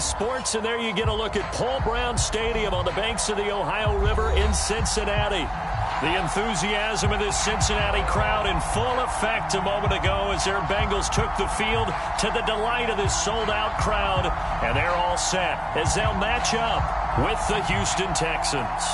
Sports, and there you get a look at Paul Brown Stadium on the banks of the Ohio River in Cincinnati. The enthusiasm of this Cincinnati crowd in full effect a moment ago as their Bengals took the field to the delight of this sold-out crowd. And they're all set as they'll match up with the Houston Texans.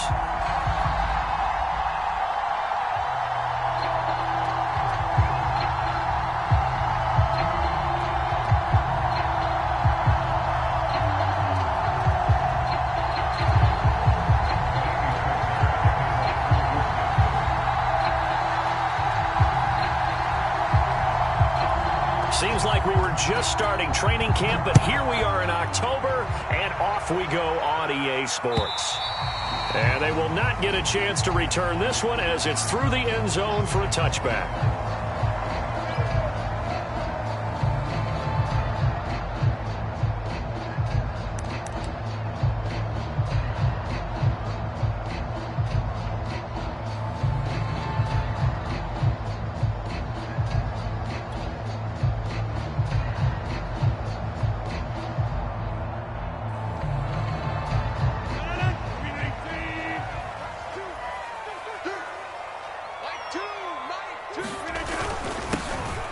Seems like we were just starting training camp, but here we are in October, and off we go on EA Sports. And they will not get a chance to return this one as it's through the end zone for a touchback.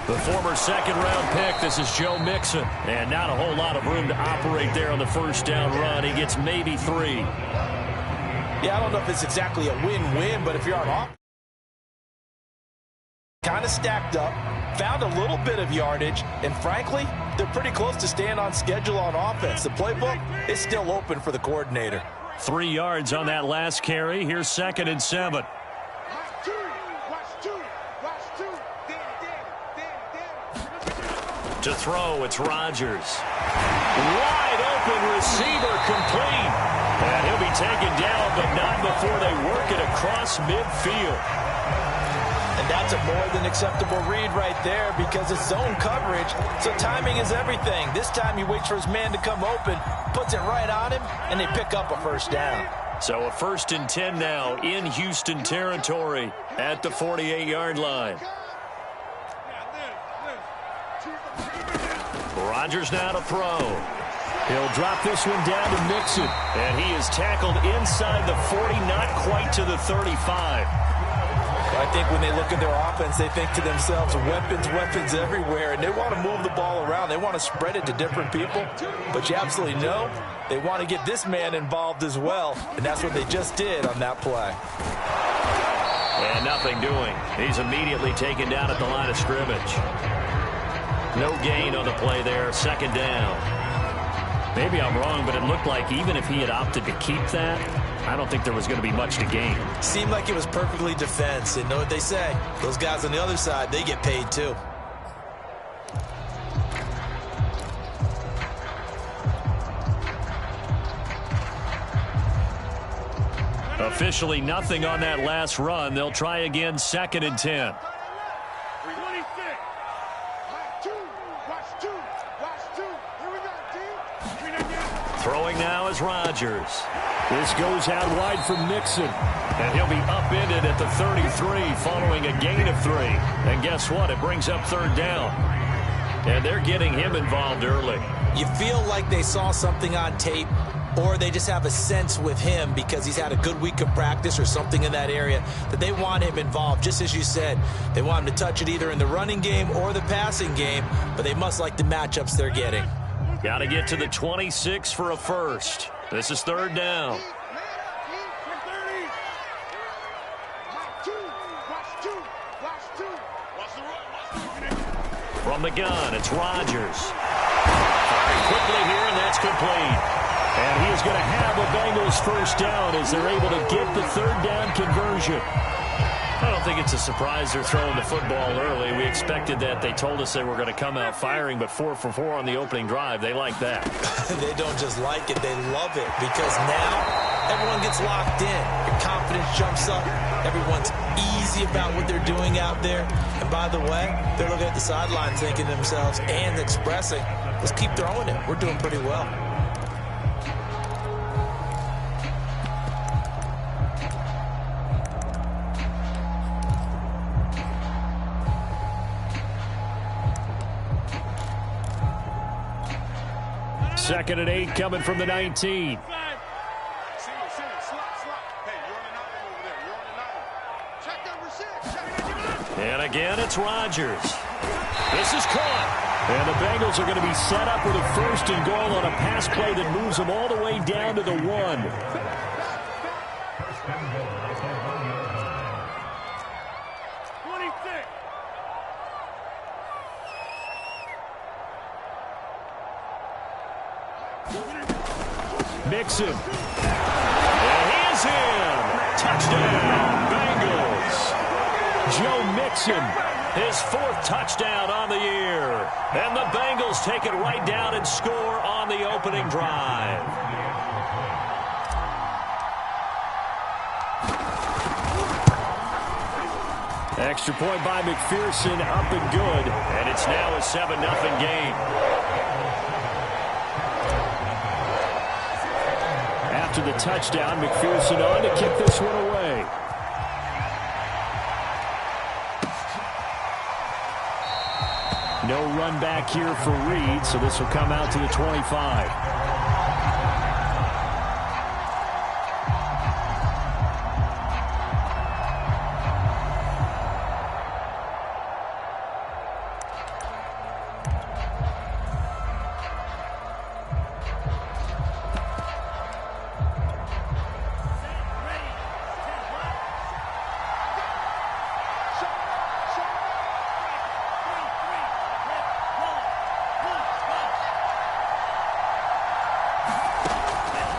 The former second-round pick, this is Joe Mixon. And not a whole lot of room to operate there on the first down run. He gets maybe 3. Yeah, I don't know if it's exactly a win-win, but if you're on offense, kind of stacked up, found a little bit of yardage, and frankly, they're pretty close to staying on schedule on offense. The playbook is still open for the coordinator. 3 yards on that last carry. Here's 2nd and 7. To throw, it's Rodgers. Wide open receiver complete. And he'll be taken down, but not before they work it across midfield. And that's a more than acceptable read right there because it's zone coverage, so timing is everything. This time he waits for his man to come open, puts it right on him, and they pick up a first down. So a 1st and 10 now in Houston territory at the 48-yard line. Rodgers now to throw. He'll drop this one down to Mixon. And he is tackled inside the 40, not quite to the 35. I think when they look at their offense, they think to themselves, weapons everywhere, and they want to move the ball around. They want to spread it to different people, but you absolutely know they want to get this man involved as well, and that's what they just did on that play. And nothing doing. He's immediately taken down at the line of scrimmage. No gain on the play there, 2nd down. Maybe I'm wrong, but it looked like even if he had opted to keep that, I don't think there was going to be much to gain. Seemed like it was perfectly defense. And know what they say? Those guys on the other side, they get paid too. Officially nothing on that last run. They'll try again, 2nd and 10. Throwing now is Rodgers. This goes out wide for Mixon. And he'll be upended at the 33 following a gain of 3. And guess what? It brings up 3rd down. And they're getting him involved early. You feel like they saw something on tape, or they just have a sense with him because he's had a good week of practice or something in that area that they want him involved. Just as you said, they want him to touch it either in the running game or the passing game, but they must like the matchups they're getting. Got to get to the 26 for a first. This is 3rd down. From the gun, it's Rodgers. Firing quickly here, and that's complete. And he is going to have a Bengals first down as they're able to get the 3rd down conversion. I don't think it's a surprise they're throwing the football early. We expected that. They told us they were going to come out firing, but 4 for 4 on the opening drive. They like that. They don't just like it. They love it because now everyone gets locked in. Your confidence jumps up. Everyone's easy about what they're doing out there. And by the way, they're looking at the sideline thinking to themselves and expressing, let's keep throwing it. We're doing pretty well. 2nd and 8 coming from the 19. And again, it's Rodgers. This is caught. And the Bengals are going to be set up with a 1st and goal on a pass play that moves them all the way down to the 1. Mixon. And he is in. Touchdown, Bengals. Joe Mixon, his 4th touchdown on the year. And the Bengals take it right down and score on the opening drive. Extra point by McPherson, up and good. And it's now a 7-0 game. After the touchdown, McPherson on to kick this one away. No run back here for Reed, so this will come out to the 25.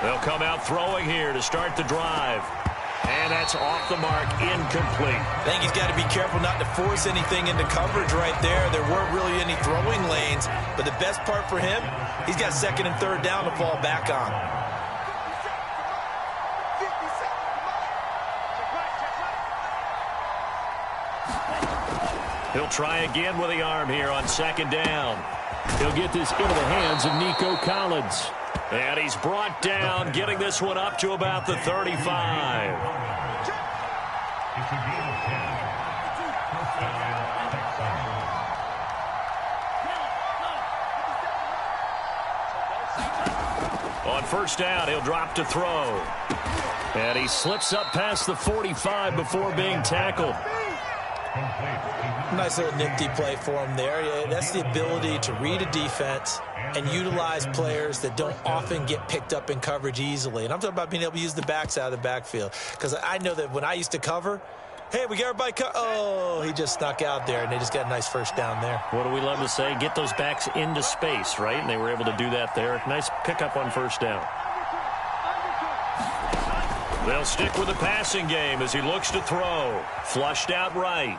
They'll come out throwing here to start the drive. And that's off the mark, incomplete. I think he's got to be careful not to force anything into coverage right there. There weren't really any throwing lanes, but the best part for him, he's got 2nd and 3rd down to fall back on. He'll try again with the arm here on 2nd down. He'll get this into the hands of Nico Collins. And he's brought down, getting this one up to about the 35. On 1st down, he'll drop to throw. And he slips up past the 45 before being tackled. Nice little nifty play for him there. Yeah, that's the ability to read a defense and utilize players that don't often get picked up in coverage easily. And I'm talking about being able to use the backs out of the backfield. Because I know that when I used to cover, hey, we got everybody oh, he just snuck out there, and they just got a nice 1st down there. What do we love to say? Get those backs into space, right? And they were able to do that there. Nice pickup on 1st down. They'll stick with the passing game as he looks to throw. Flushed out right.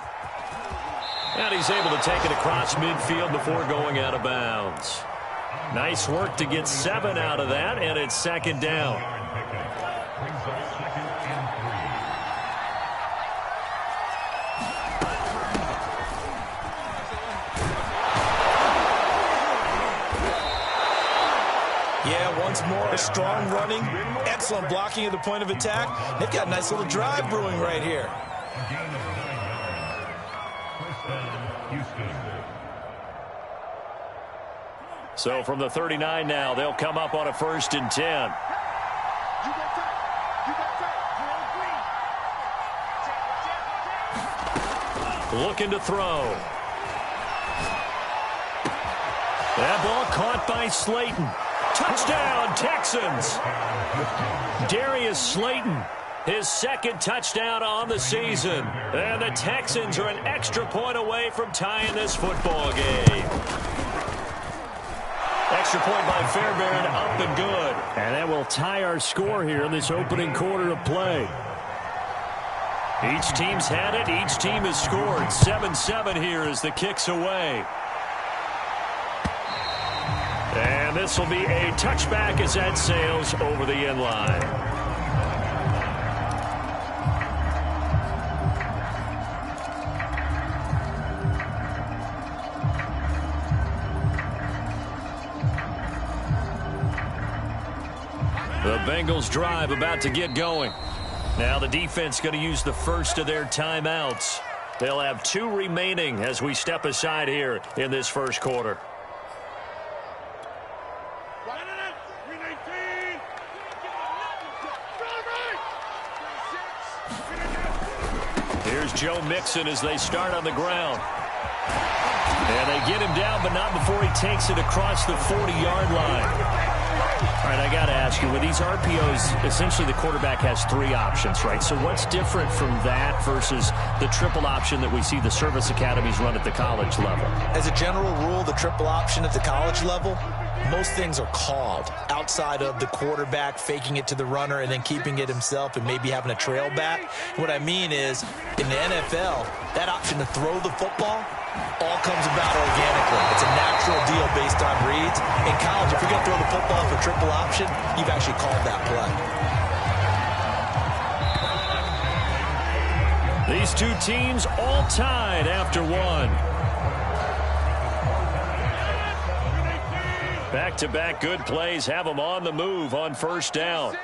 And he's able to take it across midfield before going out of bounds. Nice work to get 7 out of that, and it's 2nd down. Yeah, once more, strong running, excellent blocking at the point of attack. They've got a nice little drive brewing right here. So from the 39 now, they'll come up on a 1st and 10. Looking to throw. That ball caught by Slayton. Touchdown, Texans. Darius Slayton, his 2nd touchdown on the season. And the Texans are an extra point away from tying this football game. Extra point by Fairbairn, up and good. And that will tie our score here in this opening quarter of play. Each team's had it. Each team has scored. 7-7 here as the kick's away. And this will be a touchback as that sails over the end line. The Bengals drive about to get going. Now the defense going to use the first of their timeouts. They'll have 2 remaining as we step aside here in this first quarter. Here's Joe Mixon as they start on the ground. And they get him down, but not before he takes it across the 40-yard line. All right, I got to ask you, with these RPOs, essentially the quarterback has three options, right? So what's different from that versus the triple option that we see the service academies run at the college level? As a general rule, the triple option at the college level, most things are called outside of the quarterback faking it to the runner and then keeping it himself and maybe having a trail back. What I mean is, in the NFL, that option to throw the football all comes about organically. It's a natural deal based on reads. In college, if you're going to throw the football for triple option, you've actually called that play. These two teams all tied after one. Back-to-back good plays have them on the move on first down.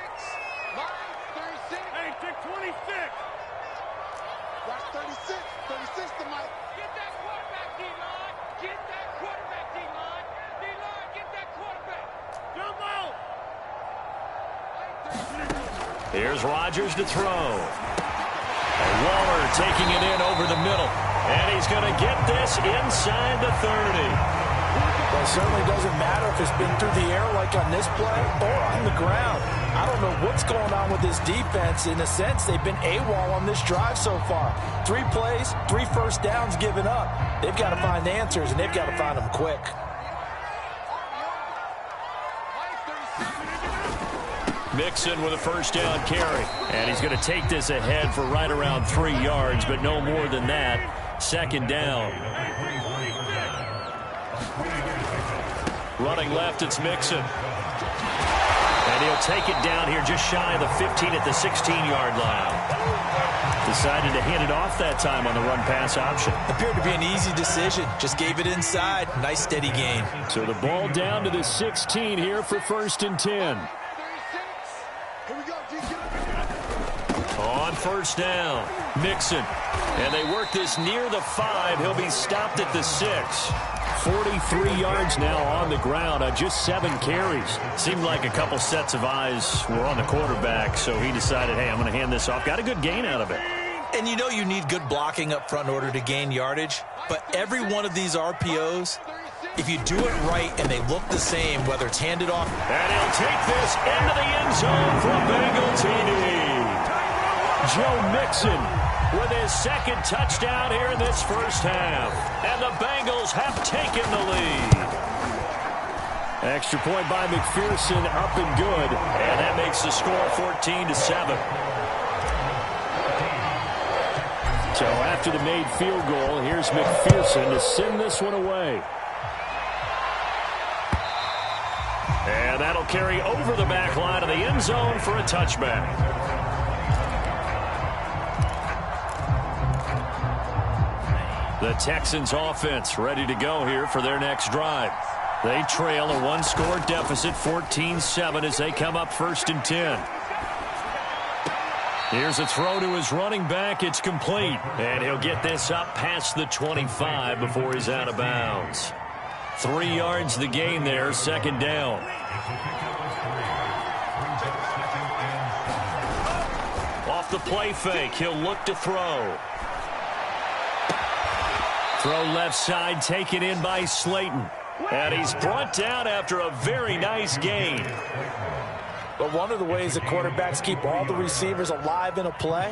Here's Rodgers to throw. And Waller taking it in over the middle. And he's going to get this inside the 30. Well, it certainly doesn't matter if it's been through the air like on this play or on the ground. I don't know what's going on with this defense. In a sense, they've been AWOL on this drive so far. 3 plays, 3 first downs given up. They've got to find answers, and they've got to find them quick. Mixon with a first down carry. And he's going to take this ahead for right around 3 yards, but no more than that. Second down. Running left, it's Mixon. And he'll take it down here just shy of the 15 at the 16-yard line. Decided to hand it off that time on the run-pass option. Appeared to be an easy decision. Just gave it inside. Nice, steady gain. So the ball down to the 16 here for 1st and 10. On first down, Mixon. And they work this near the 5. He'll be stopped at the 6. 43 yards now on the ground on just 7 carries. Seemed like a couple sets of eyes were on the quarterback, so he decided, hey, I'm going to hand this off. Got a good gain out of it. And you know you need good blocking up front in order to gain yardage, but every one of these RPOs, if you do it right and they look the same, whether it's handed off. And he'll take this into the end zone for Bengal TD. Joe Mixon with his second touchdown here in this first half. And the Bengals have taken the lead. Extra point by McPherson, up and good. And that makes the score 14-7. So after the made field goal, here's McPherson to send this one away. And that'll carry over the back line of the end zone for a touchback. The Texans offense ready to go here for their next drive. They trail a 1-score deficit, 14-7, as they come up 1st and 10. Here's a throw to his running back. It's complete. And he'll get this up past the 25 before he's out of bounds. 3 yards the gain there, 2nd down. Off the play fake, he'll look to throw. Throw left side, taken in by Slayton. And he's brought down after a very nice gain. But one of the ways the quarterbacks keep all the receivers alive in a play,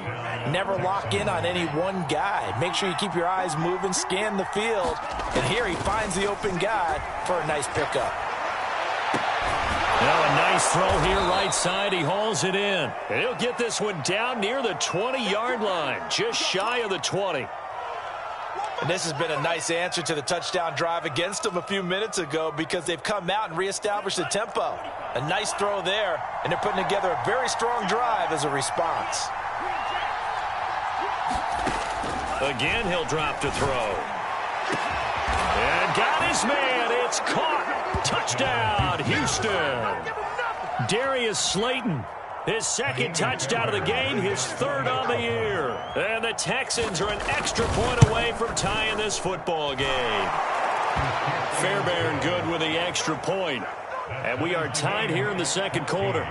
never lock in on any one guy. Make sure you keep your eyes moving, scan the field. And here he finds the open guy for a nice pickup. Now a nice throw here right side. He hauls it in. And he'll get this one down near the 20-yard line, just shy of the 20. And this has been a nice answer to the touchdown drive against them a few minutes ago because they've come out and reestablished the tempo. A nice throw there, and they're putting together a very strong drive as a response. Again, he'll drop to throw. And got his man. It's caught. Touchdown, Houston. Darius Slayton. His second touchdown of the game, his 3rd on the year. And the Texans are an extra point away from tying this football game. Fairbairn good with the extra point. And we are tied here in the 2nd quarter.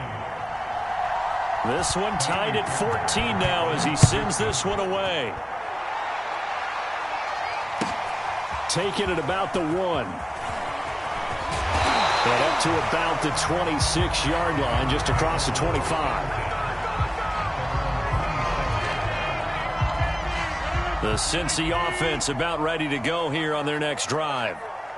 This one tied at 14 now as he sends this one away. taken at about the 1. And up to about the 26-yard line, just across the 25. The Cincy offense about ready to go here on their next drive.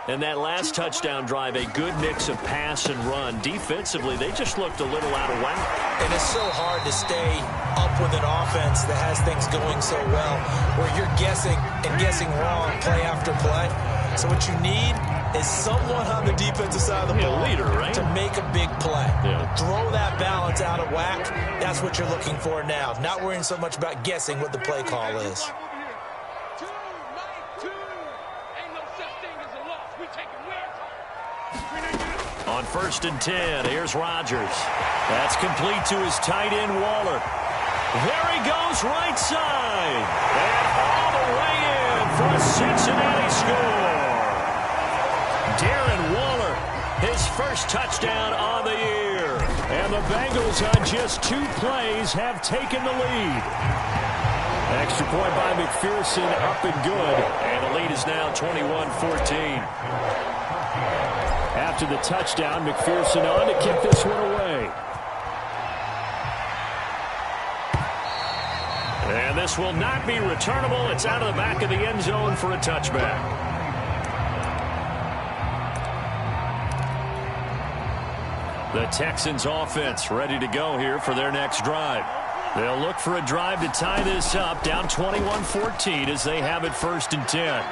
And that last touchdown drive, a good mix of pass and run. Defensively, they just looked a little out of whack. And it's so hard to stay up with an offense that has things going so well, where you're guessing and guessing wrong play after play. So what you need is someone on the defensive side of the ball to make a big play. Throw that balance out of whack. That's what you're looking for now. Not worrying so much about guessing what the play call is. On 1st and 10, here's Rodgers. That's complete to his tight end, Waller. There he goes, right side. And all the way in for a Cincinnati score. Darren Waller, his first touchdown on the year. And the Bengals on just 2 plays have taken the lead. Extra point by McPherson, up and good. And the lead is now 21-14. After the touchdown, McPherson on to kick this one away. And this will not be returnable. It's out of the back of the end zone for a touchback. The Texans offense ready to go here for their next drive. They'll look for a drive to tie this up, down 21-14 as they have it 1st and 10.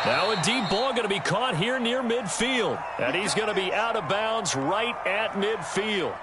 Now a deep ball going to be caught here near midfield. And he's going to be out of bounds right at midfield.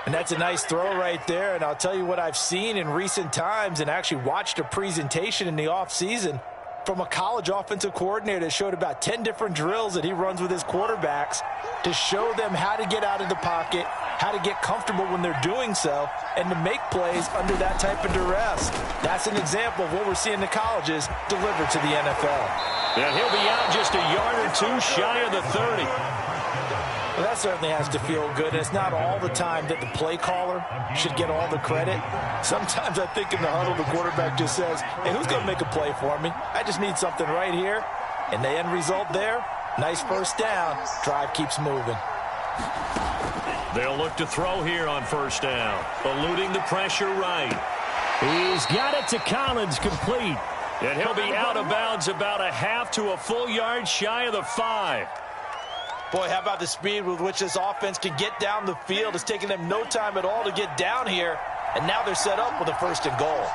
And that's a nice throw right there. And I'll tell you what I've seen in recent times and actually watched a presentation in the offseason from a college offensive coordinator that showed about 10 different drills that he runs with his quarterbacks to show them how to get out of the pocket, how to get comfortable when they're doing so, and to make plays under that type of duress. That's an example of what we're seeing the colleges deliver to the NFL. And he'll be out just a yard or 2 shy of the 30. Well, that certainly has to feel good. It's not all the time that the play caller should get all the credit. Sometimes I think in the huddle, the quarterback just says, hey, who's going to make a play for me? I just need something right here. And the end result there, nice first down. Drive keeps moving. They'll look to throw here on 1st down. Eluding the pressure right. He's got it to Collins, complete. And he'll be out of bounds about a half to a full yard shy of the 5. Boy, how about the speed with which this offense can get down the field? It's taking them no time at all to get down here. And now they're set up with a 1st and goal.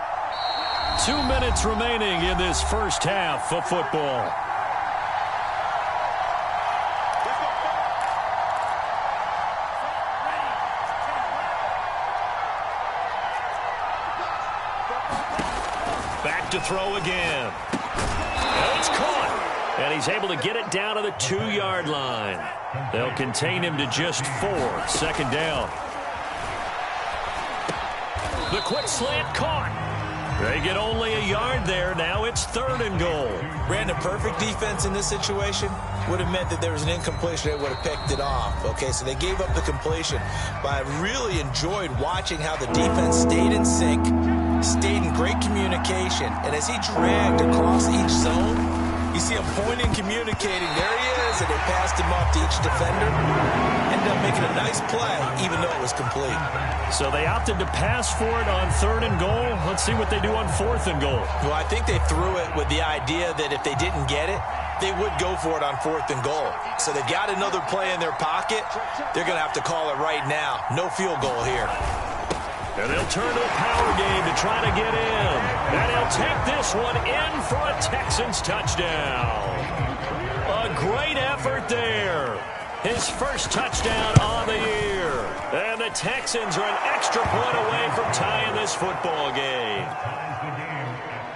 2 minutes remaining in this first half of football. Back to throw again. And it's caught. And he's able to get it down to the 2-yard line. They'll contain him to just 4. 2nd down. The quick slant caught. They get only a yard there. Now it's 3rd and goal. Brandon, perfect defense in this situation would have meant that there was an incompletion that would have picked it off. Okay, so they gave up the completion. But I really enjoyed watching how the defense stayed in sync, stayed in great communication. And as he dragged across each zone, you see him pointing, communicating. There he is, and they passed him off to each defender. Ended up making a nice play, even though it was complete. So they opted to pass for it on 3rd and goal. Let's see what they do on 4th and goal. Well, I think they threw it with the idea that if they didn't get it, they would go for it on 4th and goal. So they got another play in their pocket. They're going to have to call it right now. No field goal here. And they'll turn to a power game to try to get in. And he'll take this one in for a Texans touchdown. A great effort there. His first touchdown on the year. And the Texans are an extra point away from tying this football game.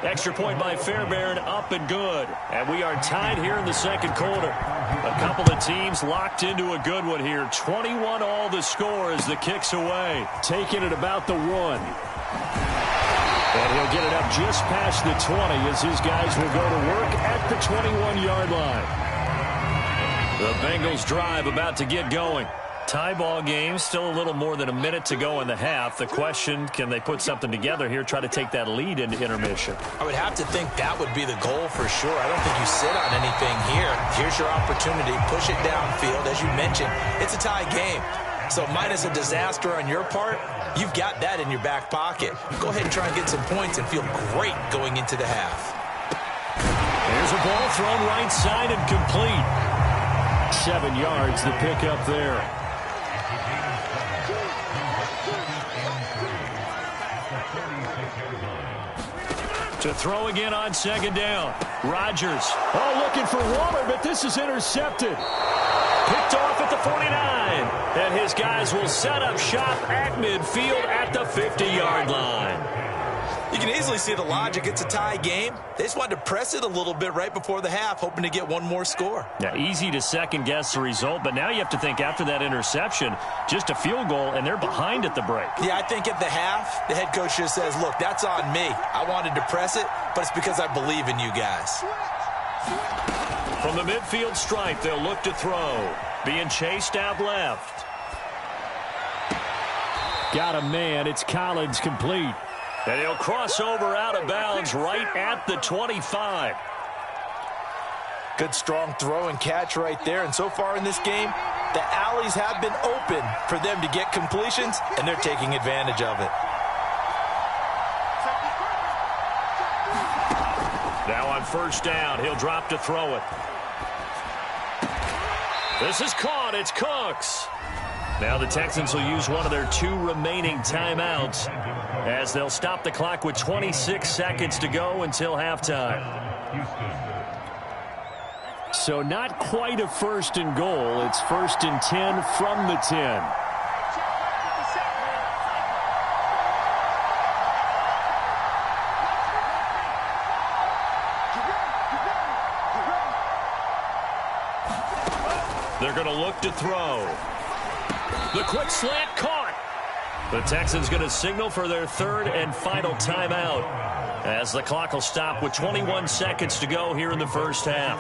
Extra point by Fairbairn, up and good. And we are tied here in the 2nd quarter. A couple of teams locked into a good one here. 21 all the score as the kick's away. Taking it about the 1. And he'll get it up just past the 20 as his guys will go to work at the 21-yard line. The Bengals drive about to get going. Tie ball game, still a little more than a minute to go in the half. The question, can they put something together here, try to take that lead into intermission? I would have to think that would be the goal for sure. I don't think you sit on anything here. Here's your opportunity. Push it downfield. As you mentioned, it's a tie game. So minus a disaster on your part, you've got that in your back pocket. Go ahead and try and get some points and feel great going into the half. Here's a ball thrown right side and complete. 7 yards, the pickup there. To throw again on second down. Rodgers. Oh, looking for Waller, but this is intercepted. Picked off at the 49. And his guys will set up shop at midfield at the 50-yard line. You can easily see the logic. It's a tie game. They just wanted to press it a little bit right before the half, hoping to get one more score. Yeah, easy to second-guess the result, but now you have to think after that interception, just a field goal, and they're behind at the break. Yeah, I think at the half, the head coach just says, look, that's on me. I wanted to press it, but it's because I believe in you guys. From the midfield stripe, they'll look to throw. Being chased out left. Got a man. It's Collins complete. And he'll cross over out of bounds right at the 25. Good strong throw and catch right there. And so far in this game, the alleys have been open for them to get completions, and they're taking advantage of it. Now on first down, he'll drop to throw it. This is caught. It's Cooks. Now the Texans will use one of their 2 remaining timeouts as they'll stop the clock with 26 seconds to go until halftime. So not quite a first and goal. It's first and 10 from the 10. They're going to look to throw. The quick slant caught. The Texans going to signal for their 3rd and final timeout as the clock will stop with 21 seconds to go here in the first half.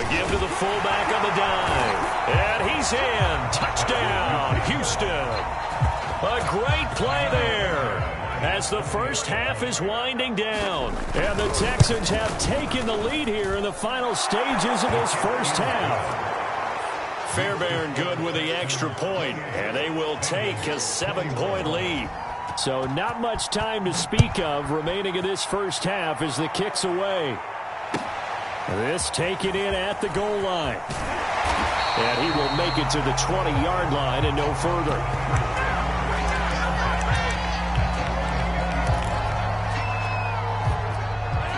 Give to the fullback on the dive. And he's in. Touchdown, Houston. A great play there as the first half is winding down. And the Texans have taken the lead here in the final stages of this first half. Fairbairn good with the extra point, and they will take a 7-point lead. So not much time to speak of remaining in this first half as the kick's away. This taken in at the goal line. And he will make it to the 20-yard line and no further.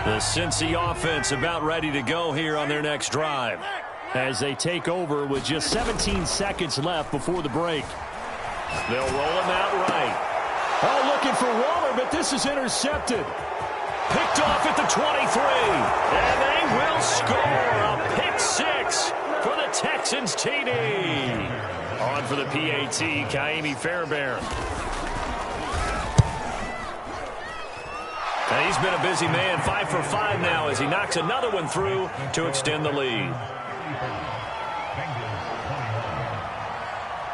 The Cincy offense about ready to go here on their next drive as they take over with just 17 seconds left before the break. They'll roll him out right. Oh, looking for Waller, but this is intercepted. Picked off at the 23, and they will score a pick 6 for the Texans TD. On for the PAT, Kaimi Fairbairn. And he's been a busy man, 5 for 5 now as he knocks another one through to extend the lead.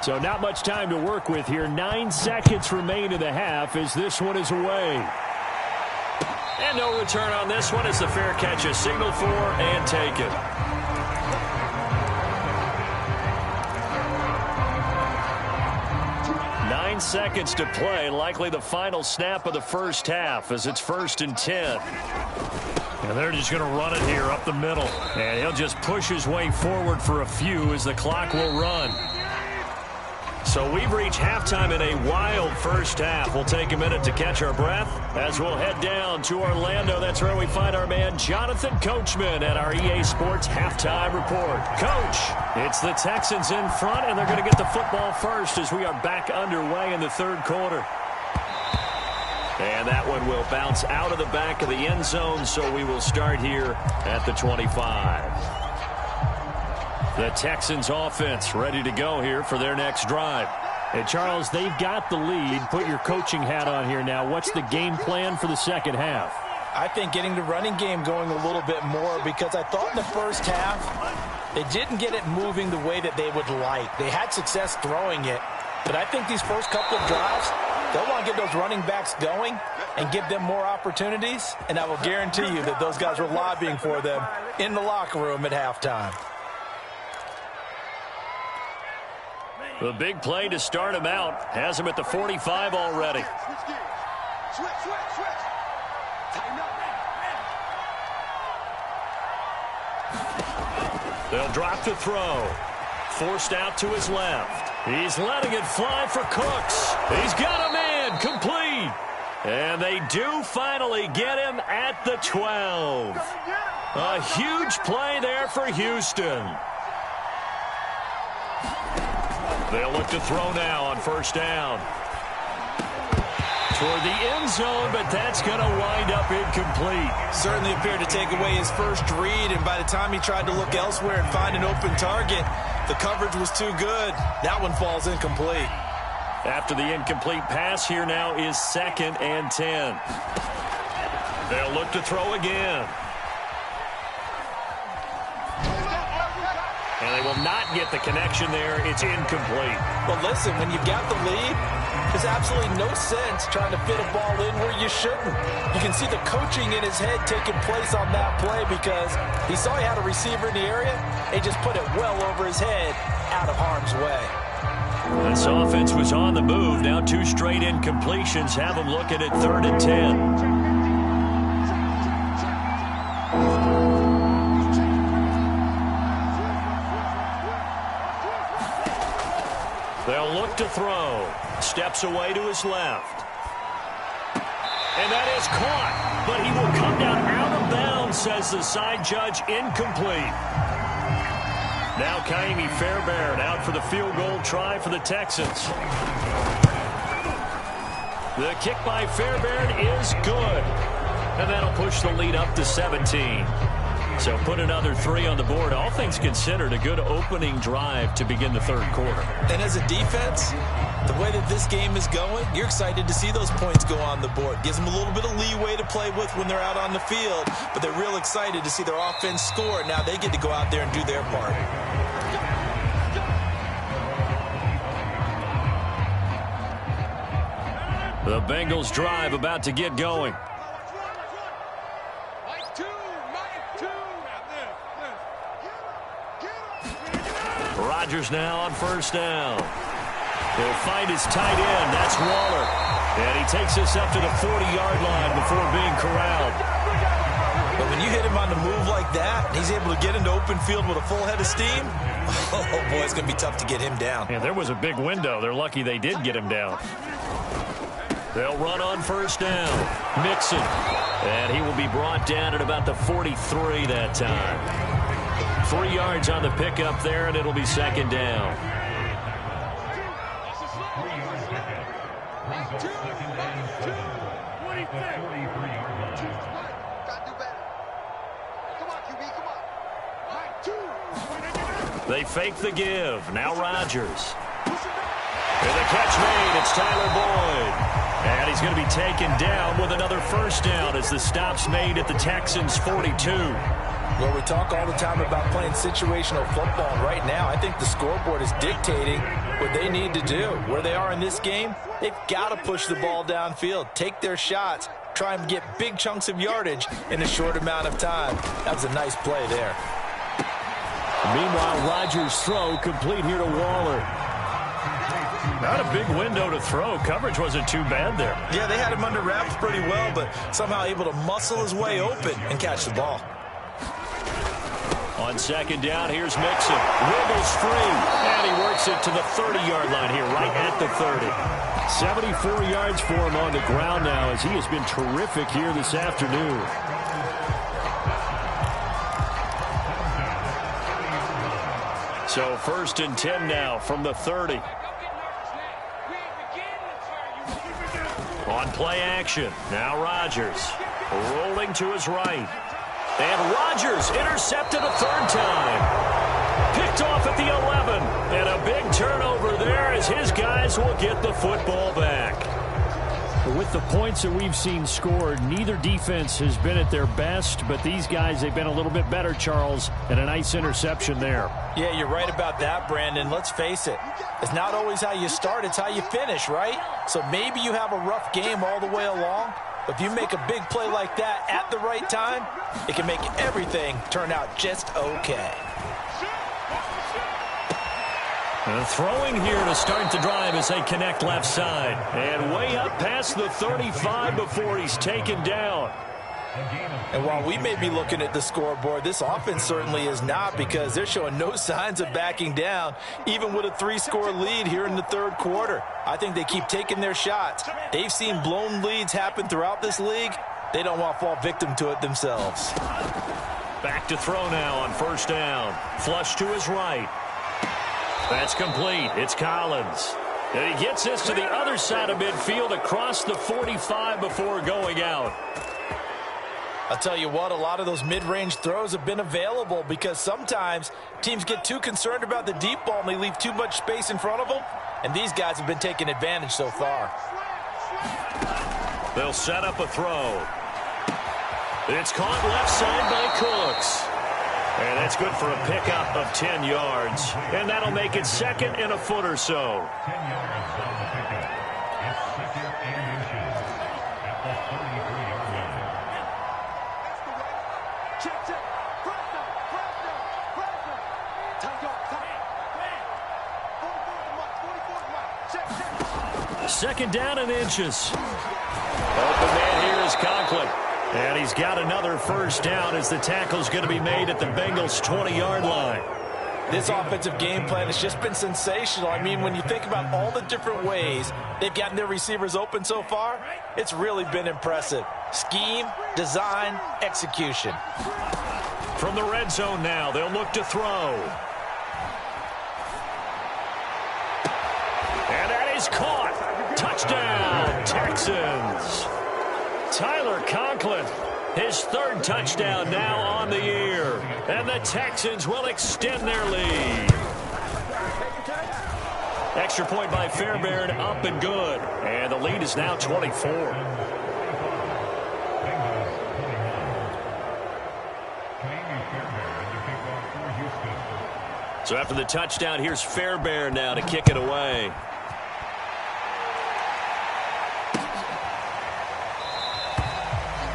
So not much time to work with here. 9 seconds remain in the half as this one is away. And no return on this one as the fair catch is signaled for and taken. Nine seconds to play, likely the final snap of the first half as it's 1st and 10. And they're just going to run it here up the middle. And he'll just push his way forward for a few as the clock will run. So we've reached halftime in a wild first half. We'll take a minute to catch our breath as we'll head down to Orlando. That's where we find our man Jonathan Coachman at our EA Sports Halftime Report. Coach, it's the Texans in front, and they're going to get the football first as we are back underway in the 3rd quarter. And that one will bounce out of the back of the end zone, so we will start here at the 25. The Texans offense ready to go here for their next drive. And Charles, they've got the lead. Put your coaching hat on here now. What's the game plan for the second half? I think getting the running game going a little bit more, because I thought in the first half they didn't get it moving the way that they would like. They had success throwing it, but I think these first couple of drives, they'll want to get those running backs going and give them more opportunities, and I will guarantee you that those guys were lobbying for them in the locker room at halftime. The big play to start him out has him at the 45 already. They'll drop to throw. Forced out to his left. He's letting it fly for Cooks. He's got a man complete. And they do finally get him at the 12. A huge play there for Houston. They'll look to throw now on first down. Toward the end zone, but that's going to wind up incomplete. Certainly appeared to take away his first read, and by the time he tried to look elsewhere and find an open target, the coverage was too good. That one falls incomplete. After the incomplete pass, here now is 2nd and 10. They'll look to throw again. And they will not get the connection there. It's incomplete. Well, listen, when you've got the lead, there's absolutely no sense trying to fit a ball in where you shouldn't. You can see the coaching in his head taking place on that play, because he saw he had a receiver in the area. They just put it well over his head, out of harm's way. This offense was on the move. Now 2 straight incompletions have them looking at 3rd and 10. They'll look to throw. Steps away to his left. And that is caught. But he will come down out of bounds, says the side judge. Incomplete. Now Kaimi Fairbairn out for the field goal try for the Texans. The kick by Fairbairn is good. And that'll push the lead up to 17. So put another 3 on the board. All things considered, a good opening drive to begin the third quarter. And as a defense, the way that this game is going, you're excited to see those points go on the board. Gives them a little bit of leeway to play with when they're out on the field, but they're real excited to see their offense score. Now they get to go out there and do their part. The Bengals drive about to get going. Rodgers now on first down. He'll find his tight end. That's Waller. And he takes us up to the 40-yard line before being corralled. But when you hit him on the move like that, he's able to get into open field with a full head of steam, oh, boy, it's going to be tough to get him down. Yeah, there was a big window. They're lucky they did get him down. They'll run on first down. Mixon. And he will be brought down at about the 43 that time. 3 yards on the pickup there, and it'll be 2nd down. They fake the give. Now Rodgers. And the catch made. It's Tyler Boyd. And he's going to be taken down with another first down as the stop's made at the Texans' 42. Well, we talk all the time about playing situational football. Right now, I think the scoreboard is dictating what they need to do. Where they are in this game, they've got to push the ball downfield, take their shots, try and get big chunks of yardage in a short amount of time. That was a nice play there. Meanwhile, Rodgers' throw complete here to Waller. Not a big window to throw. Coverage wasn't too bad there. Yeah, they had him under wraps pretty well, but somehow able to muscle his way open and catch the ball. On 2nd down, here's Mixon. Wiggles free, and he works it to the 30-yard line here, right at the 30. 74 yards for him on the ground now, as he has been terrific here this afternoon. So 1st and 10 now from the 30. On on play action. Now Rodgers rolling to his right. And Rodgers intercepted a third time. Picked off at the 11. And a big turnover there as his guys will get the football back. With the points that we've seen scored, neither defense has been at their best, but these guys, they've been a little bit better, Charles, and a nice interception there. Yeah, you're right about that, Brandon. Let's face it. It's not always how you start, it's how you finish, right? So maybe you have a rough game all the way along, but if you make a big play like that at the right time, it can make everything turn out just okay. Throwing here to start the drive as they connect left side. And way up past the 35 before he's taken down. And while we may be looking at the scoreboard, this offense certainly is not, because they're showing no signs of backing down, even with a 3-score lead here in the third quarter. I think they keep taking their shots. They've seen blown leads happen throughout this league. They don't want to fall victim to it themselves. Back to throw now on first down. Flush to his right. That's complete. It's Collins. And he gets this to the other side of midfield across the 45 before going out. I'll tell you what, a lot of those mid-range throws have been available because sometimes teams get too concerned about the deep ball and they leave too much space in front of them, and these guys have been taking advantage so far. They'll set up a throw. It's caught left side by Cooks. And that's good for a pickup of 10 yards. And that'll make it second and a foot or so. 10 yards on the pickup. It's second and inches at the 33-yard line. Second down and inches. Open man here is Conklin. And he's got another first down as the tackle's going to be made at the Bengals' 20-yard line. This offensive game plan has just been sensational. I mean, when you think about all the different ways they've gotten their receivers open so far, it's really been impressive. Scheme, design, execution. From the red zone now, they'll look to throw. And that is caught. Touchdown, Texans. Tyler Conklin, his third touchdown now on the year. And the Texans will extend their lead. Extra point by Fairbairn, up and good. And the lead is now 24. So after the touchdown, here's Fairbairn now to kick it away.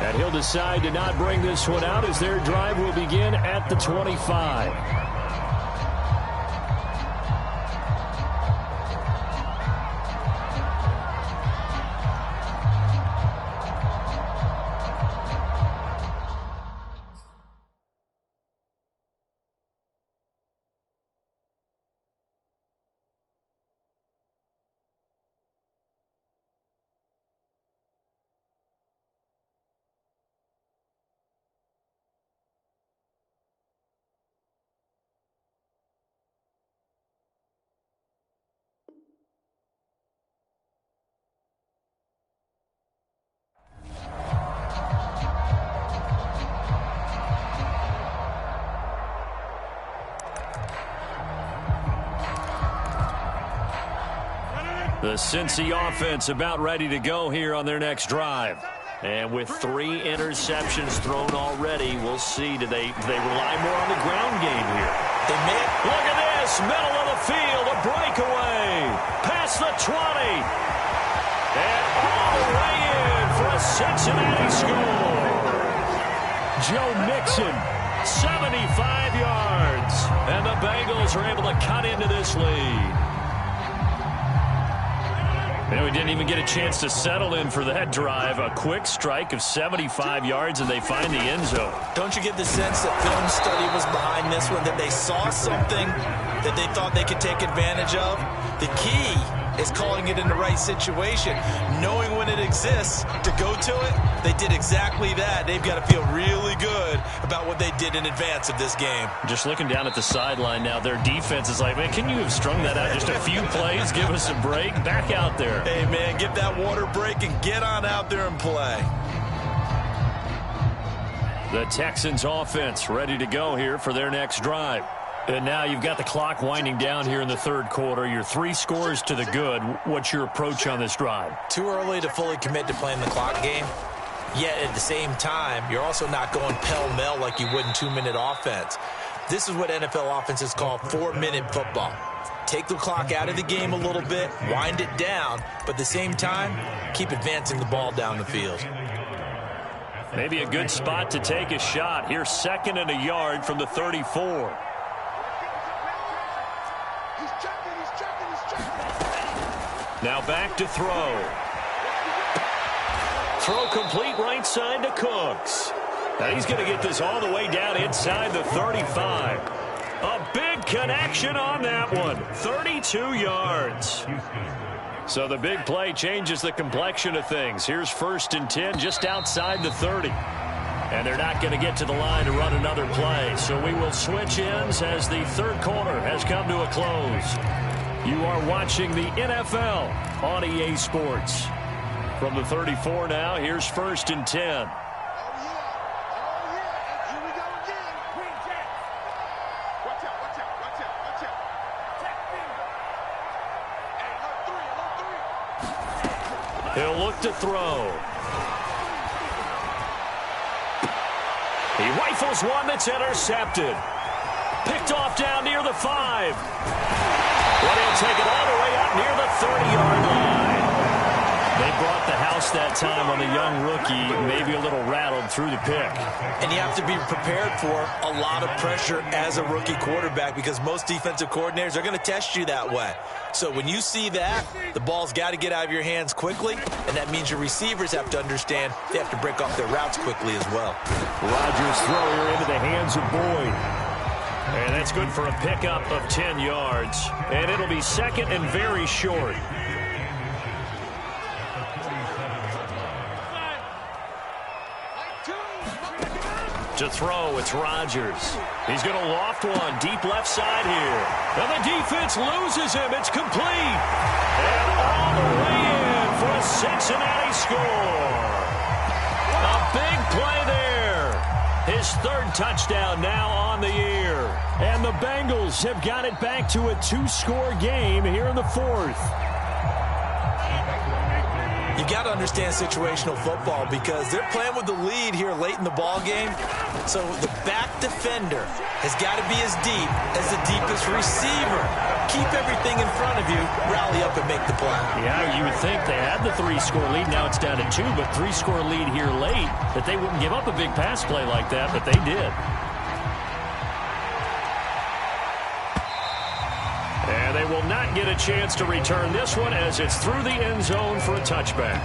And he'll decide to not bring this one out as their drive will begin at the 25. The Cincy offense about ready to go here on their next drive. And with 3 interceptions thrown already, we'll see. Do they rely more on the ground game here? They may. Look at this. Middle of the field. A breakaway. Past the 20. And all the way in for a Cincinnati score. Joe Mixon, 75 yards. And the Bengals are able to cut into this lead. And we didn't even get a chance to settle in for that drive. A quick strike of 75 yards, and they find the end zone. Don't you get the sense that film study was behind this one, that they saw something that they thought they could take advantage of? The key is calling it in the right situation. Knowing when it exists to go to it, they did exactly that. They've got to feel really good about what they did in advance of this game. Just looking down at the sideline now, their defense is like, man, can you have strung that out just a few plays? Give us a break. Back out there. Hey, man, give that water break and get on out there and play. The Texans offense ready to go here for their next drive. And now you've got the clock winding down here in the third quarter. You're 3 scores to the good. What's your approach on this drive? Too early to fully commit to playing the clock game. Yet at the same time, you're also not going pell-mell like you would in 2-minute offense. This is what NFL offenses call 4-minute football. Take the clock out of the game a little bit, wind it down, but at the same time, keep advancing the ball down the field. Maybe a good spot to take a shot. Here's 2nd and a yard from the 34. Now back to throw. Throw complete right side to Cooks. Now he's going to get this all the way down inside the 35. A big connection on that one. 32 yards. So the big play changes the complexion of things. Here's 1st and 10 just outside the 30. And they're not going to get to the line to run another play. So we will switch ends as the third quarter has come to a close. You are watching the NFL on EA Sports. From the 34 now, here's 1st and 10. He'll look to throw. He rifles one that's intercepted. Picked off down near the 5. But he'll take it all the way up near the 30-yard line. They brought the house that time on the young rookie, maybe a little rattled through the pick. And you have to be prepared for a lot of pressure as a rookie quarterback because most defensive coordinators are going to test you that way. So when you see that, the ball's got to get out of your hands quickly, and that means your receivers have to understand they have to break off their routes quickly as well. Rodgers throw here into the hands of Boyd. And that's good for a pickup of 10 yards. And it'll be 2nd and very short. To throw, it's Rodgers. He's going to loft one deep left side here. And the defense loses him. It's complete. And all the way in for a Cincinnati score. A big play there. His 3rd touchdown now on the year. And the Bengals have got it back to a 2-score game here in the 4th. You got to understand situational football because they're playing with the lead here late in the ball game. So the back defender has got to be as deep as the deepest receiver. Keep everything in front of you, rally up and make the play. Yeah, you would think they had the 3-score lead. Now it's down to 2, but 3-score lead here late, that they wouldn't give up a big pass play like that, but they did. And they will not get a chance to return this one as it's through the end zone for a touchback.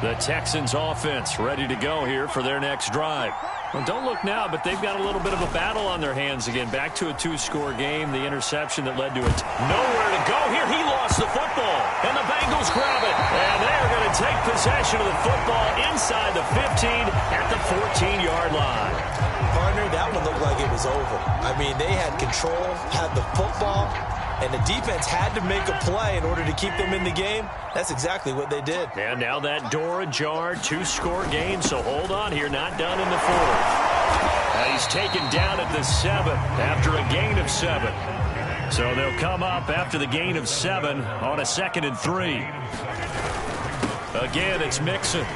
The Texans offense ready to go here for their next drive. Well, don't look now, but they've got a little bit of a battle on their hands again. Back to a 2-score game. The interception that led to it. Nowhere to go here. He lost the football. And the Bengals grab it. And they are going to take possession of the football inside the 15 at the 14-yard line. Partner, that one looked like it was over. I mean, they had control, had the football, and the defense had to make a play in order to keep them in the game. That's exactly what they did. And now that door ajar, 2-score game, so hold on here, not done in the 4th. He's taken down at the 7th after a gain of 7. So they'll come up after the gain of 7 on a 2nd and 3. Again, it's Mixon.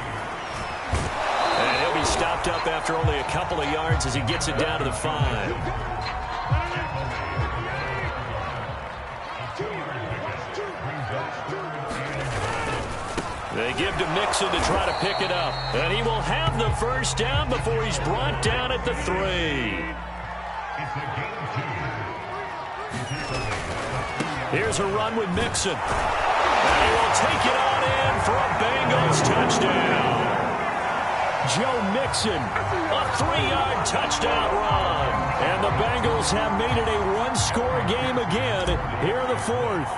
And he'll be stopped up after only a couple of yards as he gets it down to the 5. They give to Mixon to try to pick it up. And he will have the first down before he's brought down at the 3. Here's a run with Mixon. And he will take it on in for a Bengals touchdown. Joe Mixon, a 3-yard touchdown run. And the Bengals have made it a one-score game again here in the fourth.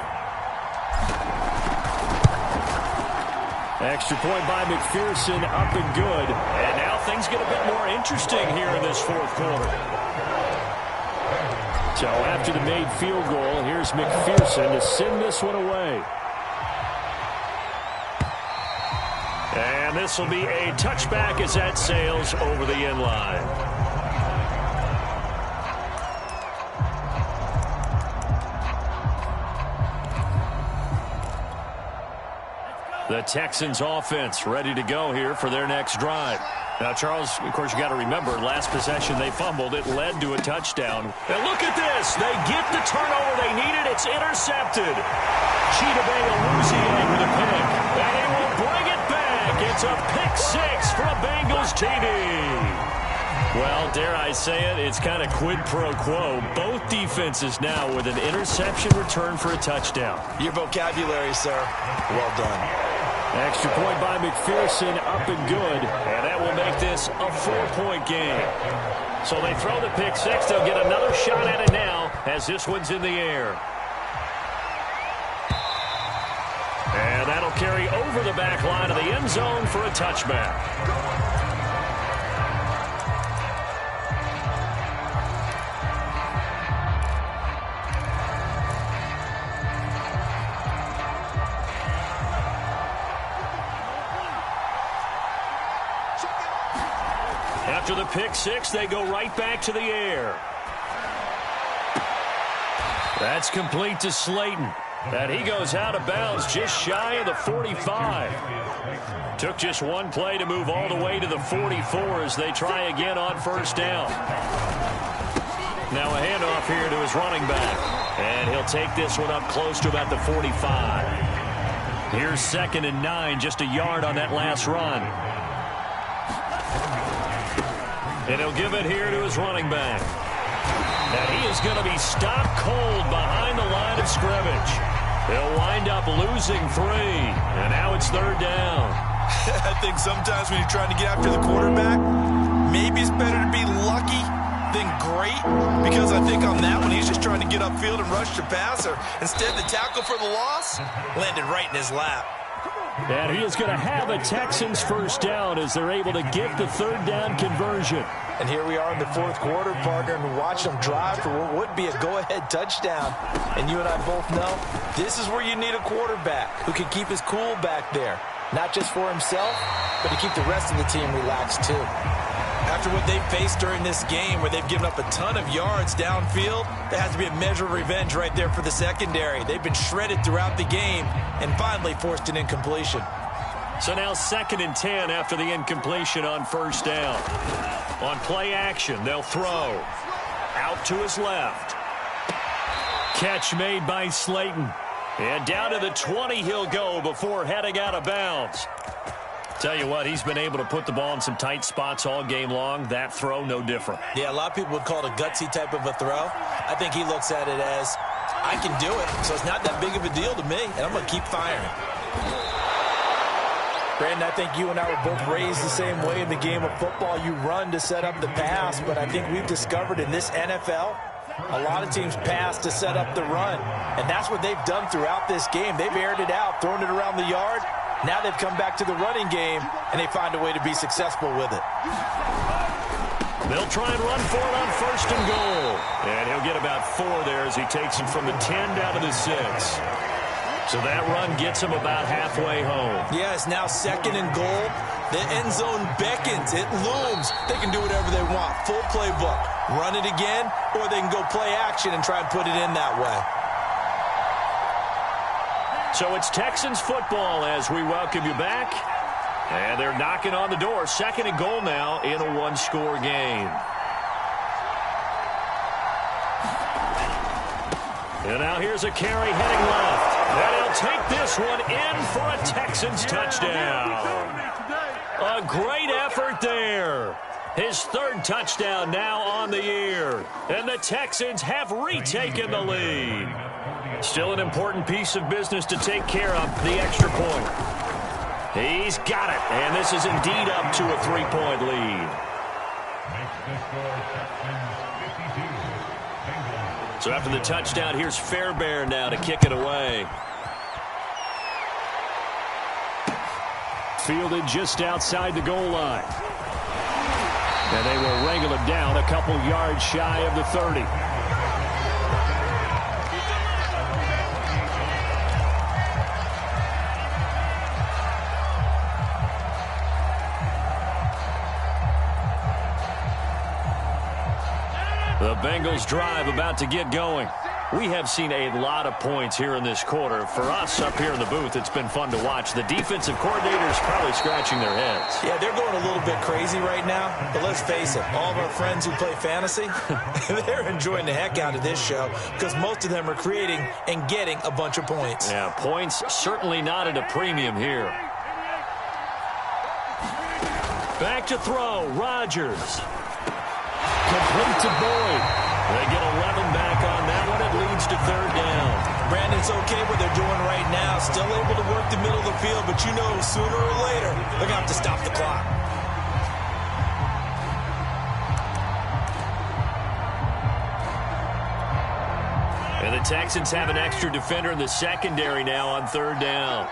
Extra point by McPherson, up and good. And now things get a bit more interesting here in this fourth quarter. So after the made field goal, here's McPherson to send this one away. And this will be a touchback as that sails over the end line. The Texans offense ready to go here for their next drive. Now, Charles, of course, you got to remember, last possession they fumbled. It led to a touchdown. And look at this. They get the turnover they needed. It's intercepted. Chidobe Awuzie with a pick. And he will bring it back. It's a pick six for a Bengals TD. Well, dare I say it, it's kind of quid pro quo. Both defenses now with an interception return for a touchdown. Your vocabulary, sir. Well done. Extra point by McPherson, up and good. And that will make this a 4-point game. So they throw the pick six. They'll get another shot at it now as this one's in the air. And that'll carry over the back line of the end zone for a touchback. After the pick six, they go right back to the air. That's complete to Slayton. And he goes out of bounds just shy of the 45. Took just one play to move all the way to the 44 as they try again on first down. Now a handoff here to his running back. And he'll take this one up close to about the 45. Here's 2nd and 9, just a yard on that last run. And he'll give it here to his running back. And he is going to be stopped cold behind the line of scrimmage. He'll wind up losing 3. And now it's 3rd down. I think sometimes when you're trying to get after the quarterback, maybe it's better to be lucky than great. Because I think on that one, he's just trying to get upfield and rush the passer. Instead, the tackle for the loss landed right in his lap. And he is going to have a Texans first down as they're able to get the 3rd down conversion. And here we are in the 4th quarter, partner, and watch them drive for what would be a go-ahead touchdown. And you and I both know this is where you need a quarterback who can keep his cool back there. Not just for himself, but to keep the rest of the team relaxed too. After what they've faced during this game where they've given up a ton of yards downfield, there has to be a measure of revenge right there for the secondary. They've been shredded throughout the game and finally forced an incompletion. So now 2nd and 10 after the incompletion on first down. On play action, they'll throw. Out to his left. Catch made by Slayton. And down to the 20 he'll go before heading out of bounds. Tell you what, he's been able to put the ball in some tight spots all game long. That throw, no different. Yeah, a lot of people would call it a gutsy type of a throw. I think he looks at it as, I can do it, so it's not that big of a deal to me, and I'm going to keep firing. Brandon, I think you and I were both raised the same way in the game of football. You run to set up the pass, but I think we've discovered in this NFL, a lot of teams pass to set up the run, and that's what they've done throughout this game. They've aired it out, thrown it around the yard. Now they've come back to the running game, and they find a way to be successful with it. They'll try and run for it on 1st and goal. And he'll get about 4 there as he takes him from the 10 down to the 6. So that run gets him about halfway home. Yeah, it's now 2nd and goal. The end zone beckons. It looms. They can do whatever they want. Full playbook. Run it again, or they can go play action and try and put it in that way. So it's Texans football as we welcome you back. And they're knocking on the door. 2nd and goal now in a one-score game. And now here's a carry heading left. And he'll take this one in for a Texans touchdown. A great effort there. His 3rd touchdown now on the year. And the Texans have retaken the lead. Still an important piece of business to take care of, the extra point. He's got it, and this is indeed up to a 3-point lead. Makes the score Texans 52. Bengals. So after the touchdown, here's Fairbairn now to kick it away. Fielded just outside the goal line. And they will wrangle him down a couple yards shy of the 30. The Bengals drive about to get going. We have seen a lot of points here in this quarter. For us up here in the booth, it's been fun to watch. The defensive coordinators probably scratching their heads. Yeah, they're going a little bit crazy right now. But let's face it, all of our friends who play fantasy, they're enjoying the heck out of this show because most of them are creating and getting a bunch of points. Yeah, points certainly not at a premium here. Back to throw, Rodgers. Complete to Boyd. They get 11 back on that one. It leads to 3rd down. Brandon's okay what they're doing right now. Still able to work the middle of the field, but you know sooner or later they're going to have to stop the clock. And the Texans have an extra defender in the secondary now on 3rd down.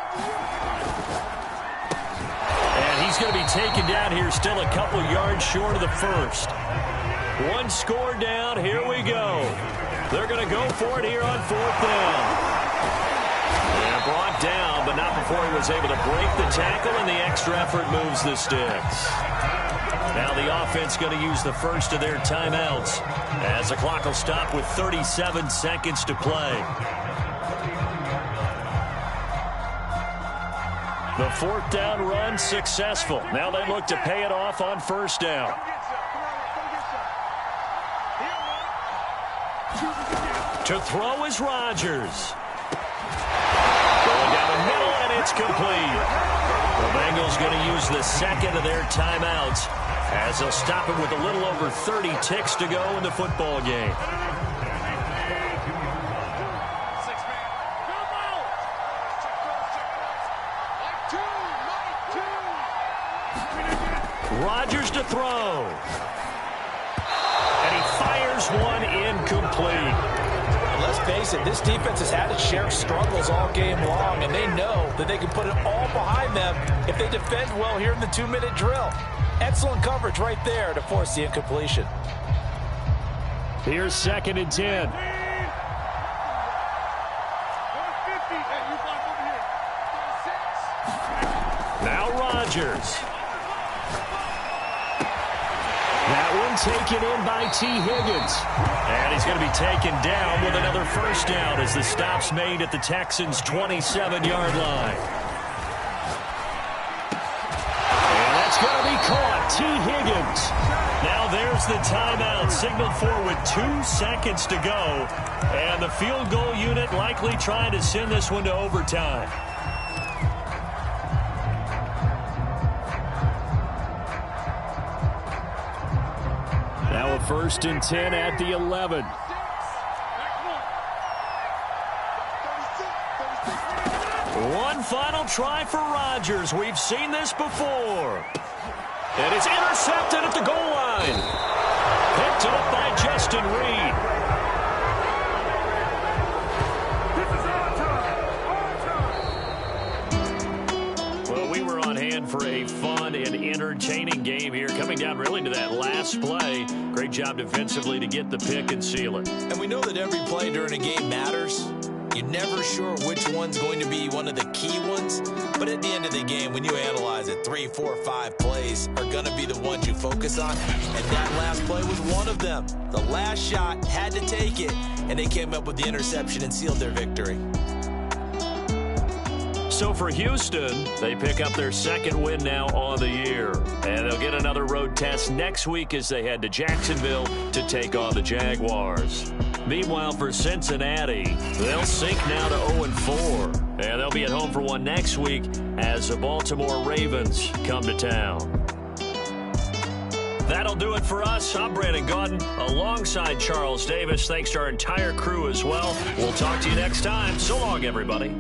And he's going to be taken down here still a couple yards short of the first. One score down. Here we go. They're going to go for it here on 4th down. And brought down, but not before he was able to break the tackle, and the extra effort moves the sticks. Now the offense going to use the first of their timeouts as the clock will stop with 37 seconds to play. The 4th down run successful. Now they look to pay it off on 1st down. To throw is Rodgers. Going down the middle, and it's complete. The Bengals going to use the second of their timeouts as they'll stop it with a little over 30 ticks to go in the football game. Rodgers to throw. And he fires one incomplete. Let's face it, this defense has had its share of struggles all game long, and they know that they can put it all behind them if they defend well here in the 2-minute drill. Excellent coverage right there to force the incompletion. Here's 2nd and 10. Now Rodgers. That one taken in by T. Higgins. And he's going to be taken down with another 1st down as the stop's made at the Texans' 27-yard line. And that's going to be caught. T. Higgins. Now there's the timeout signaled for with 2 seconds to go. And the field goal unit likely trying to send this one to overtime. Now a 1st and 10 at the 11. One final try for Rodgers. We've seen this before. And it's intercepted at the goal line. Picked up by Justin Reed. Well, we were on hand for a fun and entertaining game here, coming down really to that last play. Great job defensively to get the pick and seal it. And we know that every play during a game matters. You're never sure which one's going to be one of the key ones. But at the end of the game, when you analyze it, 3, 4, 5 plays are going to be the ones you focus on. And that last play was one of them. The last shot had to take it, and they came up with the interception and sealed their victory. So for Houston, they pick up their 2nd win now on the year. And they'll get another road test next week as they head to Jacksonville to take on the Jaguars. Meanwhile, for Cincinnati, they'll sink now to 0-4. And they'll be at home for one next week as the Baltimore Ravens come to town. That'll do it for us. I'm Brandon Gaudin alongside Charles Davis. Thanks to our entire crew as well. We'll talk to you next time. So long, everybody.